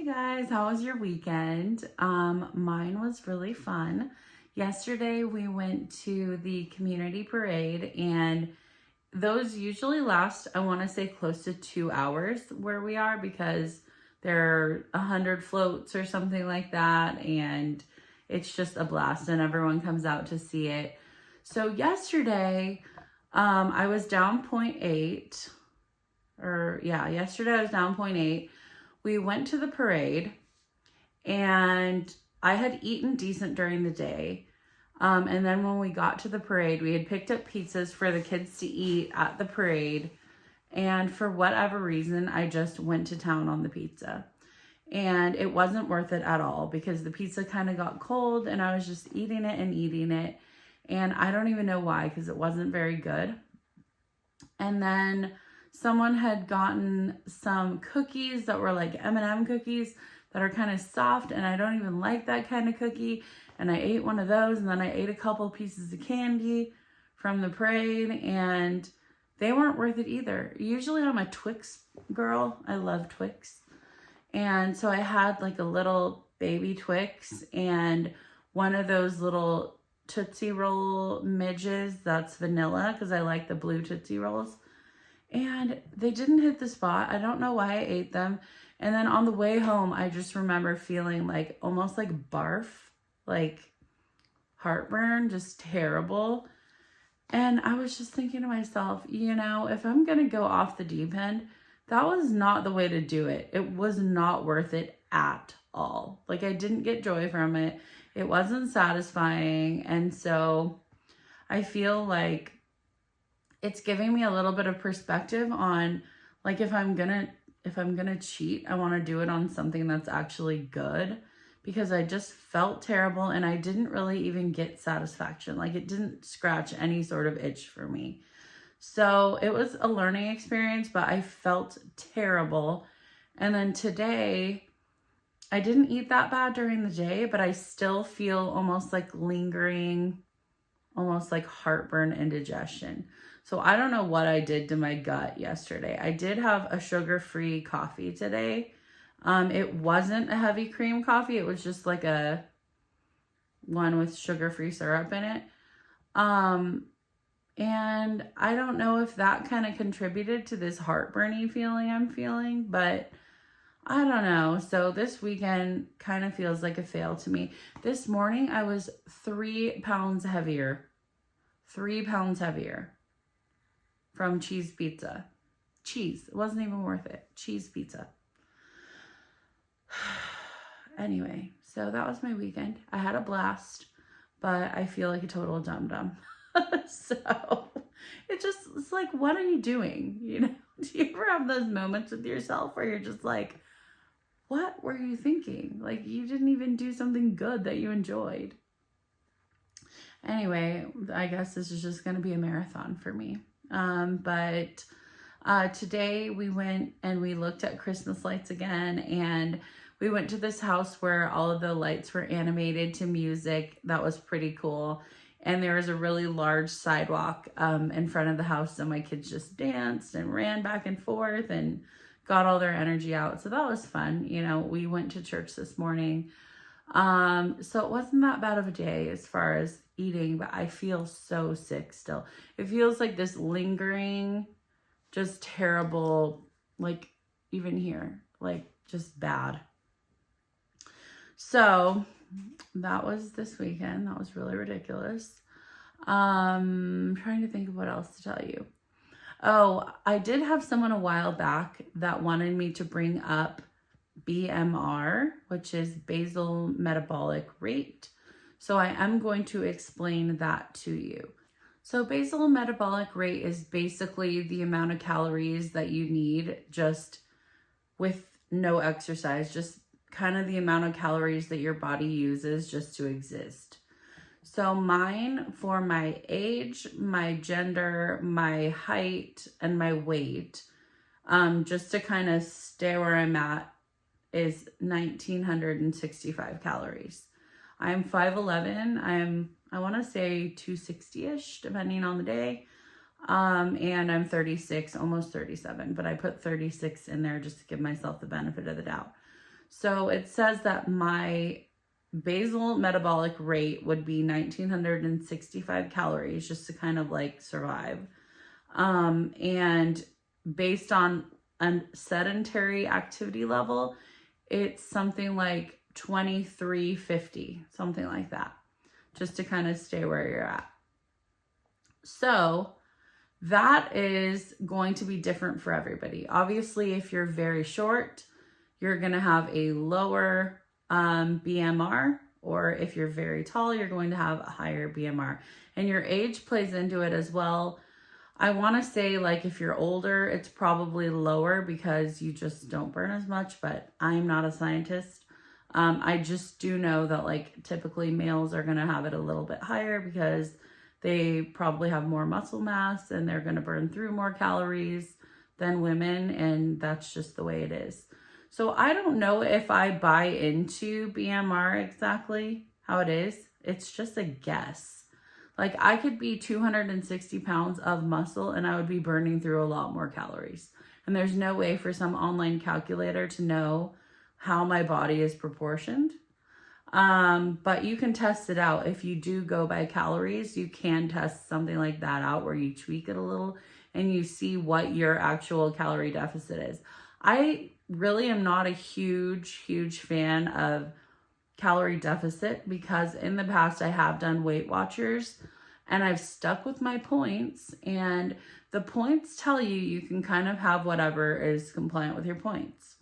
guys, how was your weekend? Mine was really fun. Yesterday we went to the community parade, and those usually last, I want to say, close to 2 hours where we are, because there are 100 floats or something like that, and it's just a blast and everyone comes out to see it. So yesterday I was down 0.8, yesterday I was down 0.8. We went to the parade, and I had eaten decent during the day. And then when we got to the parade, we had picked up pizzas for the kids to eat at the parade. And for whatever reason, I just went to town on the pizza. And it wasn't worth it at all, because the pizza kind of got cold and I was just eating it. And I don't even know why, because it wasn't very good. And then someone had gotten some cookies that were like M&M cookies that are kind of soft, and I don't even like that kind of cookie. And I ate one of those, and then I ate a couple pieces of candy from the parade, and they weren't worth it either. Usually I'm a Twix girl. I love Twix. And so I had like a little baby Twix and one of those little Tootsie Roll midges that's vanilla, because I like the blue Tootsie Rolls. And they didn't hit the spot. I don't know why I ate them. And then on the way home, I just remember feeling like almost like barf, like heartburn, just terrible. And I was just thinking to myself, if I'm going to go off the deep end, that was not the way to do it. It was not worth it at all. Like, I didn't get joy from it. It wasn't satisfying. And so I feel like it's giving me a little bit of perspective on, like, if I'm gonna cheat, I want to do it on something that's actually good, because I just felt terrible and I didn't really even get satisfaction. Like, it didn't scratch any sort of itch for me. So it was a learning experience, but I felt terrible. And then today, I didn't eat that bad during the day, but I still feel almost like lingering, almost like heartburn, indigestion. So I don't know what I did to my gut yesterday. I did have a sugar-free coffee today. It wasn't a heavy cream coffee. It was just like a one with sugar-free syrup in it. And I don't know if that kind of contributed to this heartburny feeling I'm feeling, but I don't know. So this weekend kind of feels like a fail to me. This morning I was 3 pounds heavier. 3 pounds heavier from cheese pizza. Cheese. It wasn't even worth it. Cheese pizza. Anyway, so that was my weekend. I had a blast, but I feel like a total dum-dum. So it's like, what are you doing? Do you ever have those moments with yourself where you're just like, what were you thinking? Like, you didn't even do something good that you enjoyed. Anyway, I guess this is just going to be a marathon for me. But today we went and we looked at Christmas lights again, and we went to this house where all of the lights were animated to music. That was pretty cool. And there was a really large sidewalk in front of the house, and my kids just danced and ran back and forth and got all their energy out. So that was fun. We went to church this morning. So it wasn't that bad of a day as far as eating, but I feel so sick still. It feels like this lingering, just terrible, like even here, like just bad. So that was this weekend. That was really ridiculous. I'm trying to think of what else to tell you. Oh, I did have someone a while back that wanted me to bring up BMR, which is basal metabolic rate. So I am going to explain that to you. So basal metabolic rate is basically the amount of calories that you need just with no exercise, just kind of the amount of calories that your body uses just to exist. So mine, for my age, my gender, my height, and my weight, just to kind of stay where I'm at, is 1,965 calories. I'm 5'11". I want to say 260-ish, depending on the day. And I'm 36, almost 37, but I put 36 in there just to give myself the benefit of the doubt. So it says that my basal metabolic rate would be 1965 calories just to kind of like survive. And based on a sedentary activity level, it's something like 2350, something like that, just to kind of stay where you're at. So that is going to be different for everybody. Obviously, if you're very short, you're going to have a lower BMR, or if you're very tall, you're going to have a higher BMR. And your age plays into it as well. I want to say, like, if you're older, it's probably lower because you just don't burn as much, but I'm not a scientist. I just do know that, like, typically males are going to have it a little bit higher because they probably have more muscle mass and they're going to burn through more calories than women, and that's just the way it is. So I don't know if I buy into BMR exactly how it is. It's just a guess. Like, I could be 260 pounds of muscle and I would be burning through a lot more calories. And there's no way for some online calculator to know how my body is proportioned. But you can test it out. If you do go by calories, you can test something like that out where you tweak it a little and you see what your actual calorie deficit is. I really am not a huge fan of calorie deficit because in the past I have done Weight Watchers and I've stuck with my points, and the points tell you you can kind of have whatever is compliant with your points.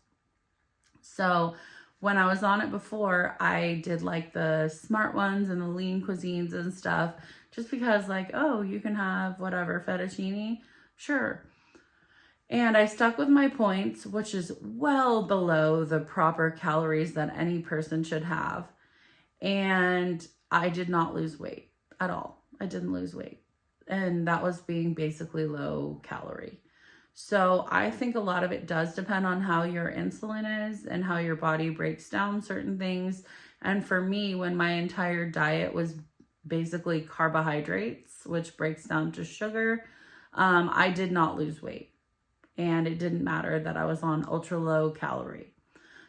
So when I was on it before, I did like the smart ones and the lean cuisines and stuff just because, like, oh, you can have whatever, fettuccine, sure. And I stuck with my points, which is well below the proper calories that any person should have. And I did not lose weight at all. I didn't lose weight. And that was being basically low calorie. So I think a lot of it does depend on how your insulin is and how your body breaks down certain things. And for me, when my entire diet was basically carbohydrates, which breaks down to sugar, I did not lose weight. And it didn't matter that I was on ultra low calorie.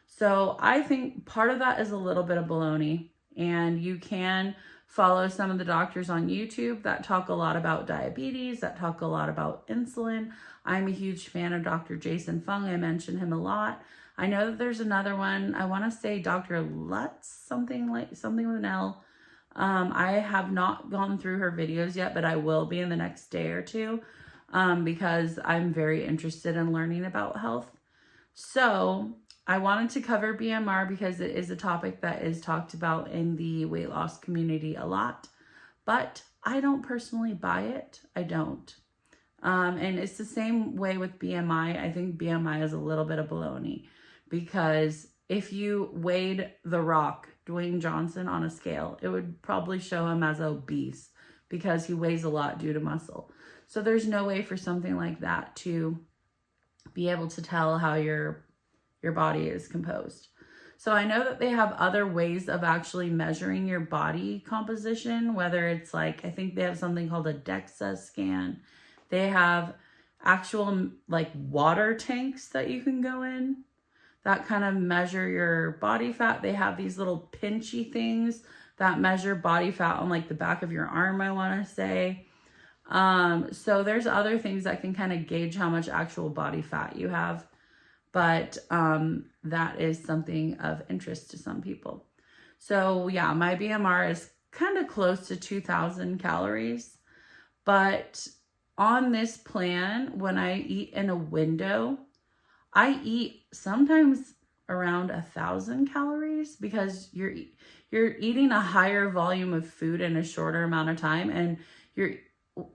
So I think part of that is a little bit of baloney, and you can follow some of the doctors on YouTube that talk a lot about diabetes, that talk a lot about insulin. I'm a huge fan of Dr. Jason Fung. I mention him a lot. I know that there's another one. I want to say Dr. Lutz, something with an L. I have not gone through her videos yet, but I will be in the next day or two. Because I'm very interested in learning about health. So I wanted to cover BMR because it is a topic that is talked about in the weight loss community a lot, but I don't personally buy it. I don't. And it's the same way with BMI. I think BMI is a little bit of baloney because if you weighed The Rock, Dwayne Johnson, on a scale, it would probably show him as obese because he weighs a lot due to muscle. So there's no way for something like that to be able to tell how your body is composed. So I know that they have other ways of actually measuring your body composition, whether it's like, I think they have something called a DEXA scan. They have actual like water tanks that you can go in that kind of measure your body fat. They have these little pinchy things that measure body fat on like the back of your arm, I want to say. So there's other things that can kind of gauge how much actual body fat you have, but that is something of interest to some people. So yeah, my BMR is kind of close to 2,000 calories, but on this plan, when I eat in a window, I eat sometimes around 1,000 calories because you're eating a higher volume of food in a shorter amount of time, and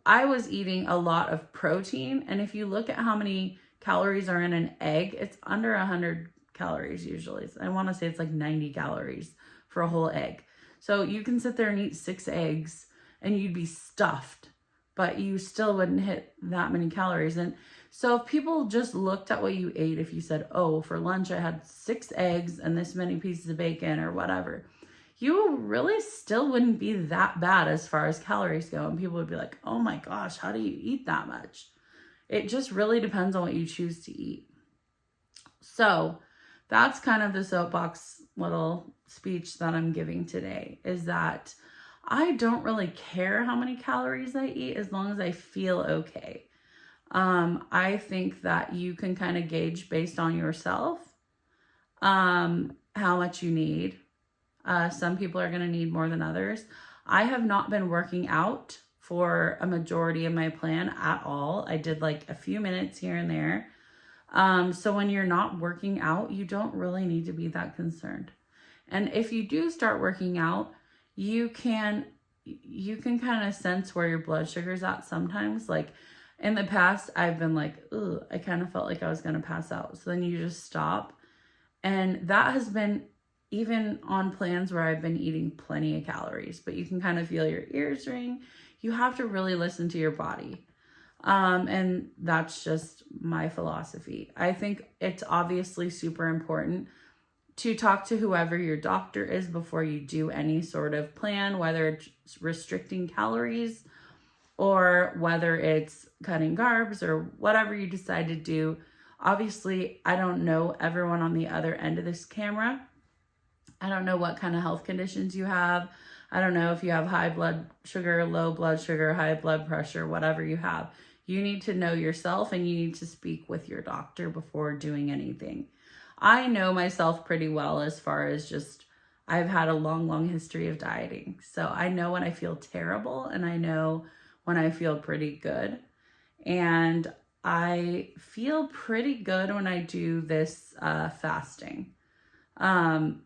I was eating a lot of protein, and if you look at how many calories are in an egg, it's under 100 calories usually. I want to say it's like 90 calories for a whole egg. So you can sit there and eat 6 eggs and you'd be stuffed, but you still wouldn't hit that many calories. And so if people just looked at what you ate, if you said, oh, for lunch I had 6 eggs and this many pieces of bacon or whatever, you really still wouldn't be that bad as far as calories go. And people would be like, oh my gosh, how do you eat that much? It just really depends on what you choose to eat. So that's kind of the soapbox little speech that I'm giving today, is that I don't really care how many calories I eat as long as I feel okay. I think that you can kind of gauge based on yourself how much you need. Some people are going to need more than others. I have not been working out for a majority of my plan at all. I did like a few minutes here and there. So when you're not working out, you don't really need to be that concerned. And if you do start working out, you can kind of sense where your blood sugar's at sometimes. Like in the past, I've been like, ugh, I kind of felt like I was going to pass out. So then you just stop. And that has been even on plans where I've been eating plenty of calories, but you can kind of feel your ears ring. You have to really listen to your body. And that's just my philosophy. I think it's obviously super important to talk to whoever your doctor is before you do any sort of plan, whether it's restricting calories or whether it's cutting carbs or whatever you decide to do. Obviously, I don't know everyone on the other end of this camera. I don't know what kind of health conditions you have. I don't know if you have high blood sugar, low blood sugar, high blood pressure, whatever you have. You need to know yourself and you need to speak with your doctor before doing anything. I know myself pretty well as far as just, I've had a long history of dieting. So I know when I feel terrible and I know when I feel pretty good. And I feel pretty good when I do this fasting.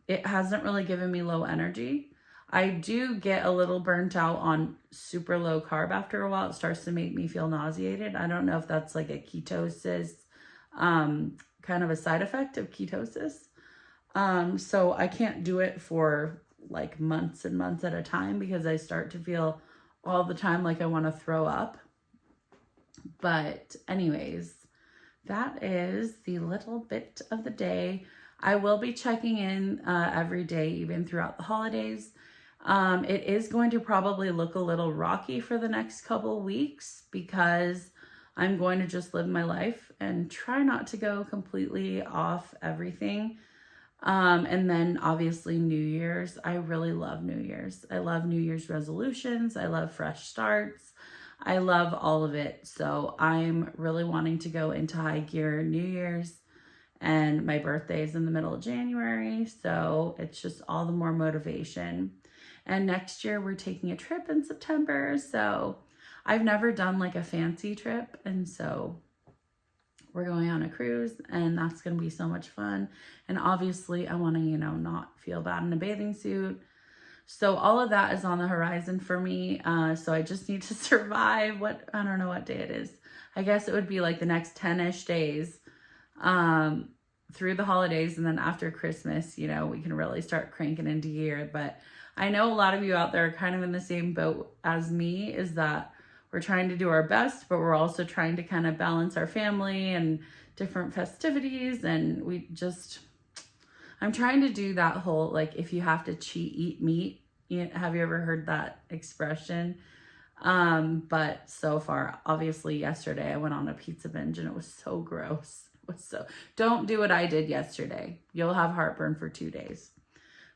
It hasn't really given me low energy. I do get a little burnt out on super low carb after a while. It starts to make me feel nauseated. I don't know if that's like a ketosis, kind of a side effect of ketosis. So I can't do it for like months and months at a time because I start to feel all the time like I want to throw up. But anyways, that is the little bit of the day. I will be checking in every day, even throughout the holidays. It is going to probably look a little rocky for the next couple weeks because I'm going to just live my life and try not to go completely off everything. And then obviously New Year's. I really love New Year's. I love New Year's resolutions. I love fresh starts. I love all of it. So I'm really wanting to go into high gear New Year's, and my birthday is in the middle of January. So it's just all the more motivation. And next year we're taking a trip in September. So I've never done like a fancy trip. And so we're going on a cruise and that's going to be so much fun. And obviously I want to, not feel bad in a bathing suit. So all of that is on the horizon for me. So I just need to survive I don't know what day it is. I guess it would be like the next 10-ish days through the holidays. And then after Christmas, we can really start cranking into gear. But I know a lot of you out there are kind of in the same boat as me, is that we're trying to do our best, but we're also trying to kind of balance our family and different festivities. And I'm trying to do that whole, like, if you have to cheat, eat meat. Have you ever heard that expression? But so far, obviously yesterday I went on a pizza binge and it was so gross. Don't do what I did yesterday. You'll have heartburn for 2 days.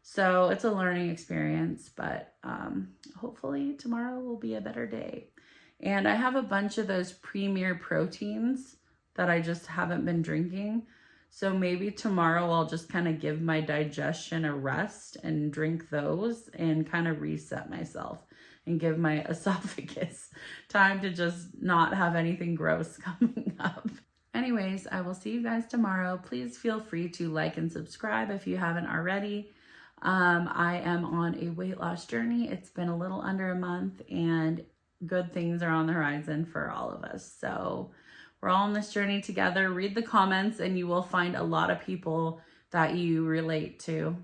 So it's a learning experience, but hopefully tomorrow will be a better day. And I have a bunch of those Premier proteins that I just haven't been drinking. So maybe tomorrow I'll just kind of give my digestion a rest and drink those and kind of reset myself and give my esophagus time to just not have anything gross coming up. Anyways, I will see you guys tomorrow. Please feel free to like and subscribe if you haven't already. I am on a weight loss journey. It's been a little under a month and good things are on the horizon for all of us. So we're all on this journey together. Read the comments and you will find a lot of people that you relate to.